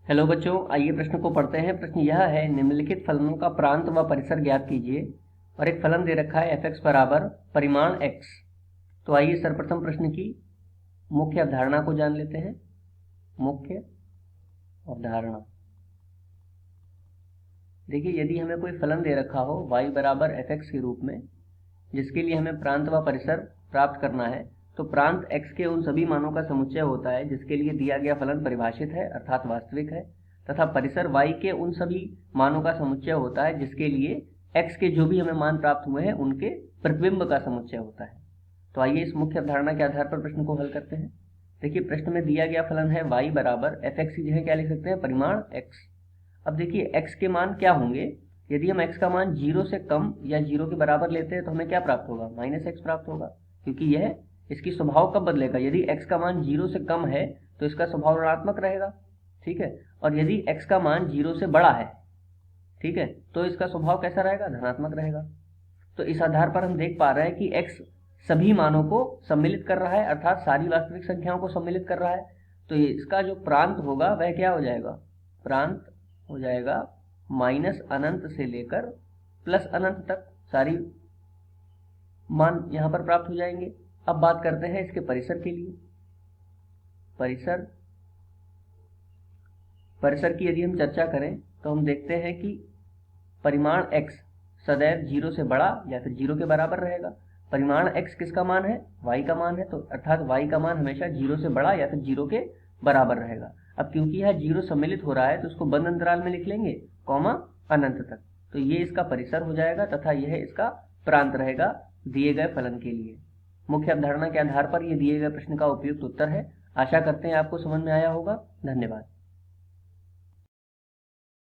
Hello बच्चों, आइए प्रश्न को पढ़ते हैं। प्रश्न यह है, निम्नलिखित फलनों का प्रांत व परिसर ज्ञात कीजिए। और एक फलन दे रखा है f(x) बराबर परिमाण x। तो आइए सर्वप्रथम प्रश्न की मुख्य अवधारणा को जान लेते हैं। मुख्य अवधारणा देखिए, यदि हमें कोई फलन दे रखा हो y बराबर f(x) के रूप में, जिसके लिए हमें प्रांत व परिसर प्राप्त करना है, तो प्रांत x के उन सभी मानों का समुच्चय होता है जिसके लिए दिया गया फलन परिभाषित है अर्थात वास्तविक है, तथा परिसर y के उन सभी मानों का समुच्चय होता है जिसके लिए x के जो भी हमें मान प्राप्त हुए हैं उनके प्रतिबिंब का समुच्चय होता है। तो आइए इस मुख्य अवधारणा के आधार पर प्रश्न को हल करते हैं। देखिए, प्रश्न में दिया गया फलन है y बराबर f(x) की जगह क्या लिख सकते हैं, परिमाण x। अब देखिए, x के मान क्या होंगे। यदि हम x का मान 0 से कम या 0 के बराबर लेते हैं तो हमें क्या प्राप्त होगा, -x प्राप्त होगा, क्योंकि यह इसकी स्वभाव कब बदलेगा, यदि x का मान 0 से कम है तो इसका स्वभाव ऋणात्मक रहेगा, ठीक है। और यदि x का मान 0 से बड़ा है, ठीक है, तो इसका स्वभाव कैसा रहेगा, धनात्मक रहेगा। तो इस आधार पर हम देख पा रहे हैं कि x सभी मानों को सम्मिलित कर रहा है अर्थात सारी वास्तविक संख्याओं को सम्मिलित कर रहा है। तो इसका जो प्रांत होगा वह क्या हो जाएगा, प्रांत हो जाएगा -अनंत से लेकर +अनंत तक सारी मान यहां पर प्राप्त हो जाएंगे। अब बात करते हैं इसके परिसर के लिए। परिसर की यदि हम चर्चा करें तो हम देखते हैं कि परिमाण x सदैव 0 से बड़ा या फिर 0 के बराबर रहेगा। परिमाण x किसका मान है, y का मान है, तो अर्थात y का मान हमेशा 0 से बड़ा या फिर 0 के बराबर रहेगा। अब क्योंकि यह 0 सम्मिलित हो रहा है तो उसको बंद अंतराल में लिख लेंगे, कॉमा अनंत तक। तो ये इसका परिसर हो जाएगा तथा यह इसका प्रांत रहेगा दिए गए फलन के लिए। मुख्य अवधारणा के आधार पर यह दिए गए प्रश्न का उपयुक्त उत्तर है। आशा करते हैं आपको समझ में आया होगा। धन्यवाद।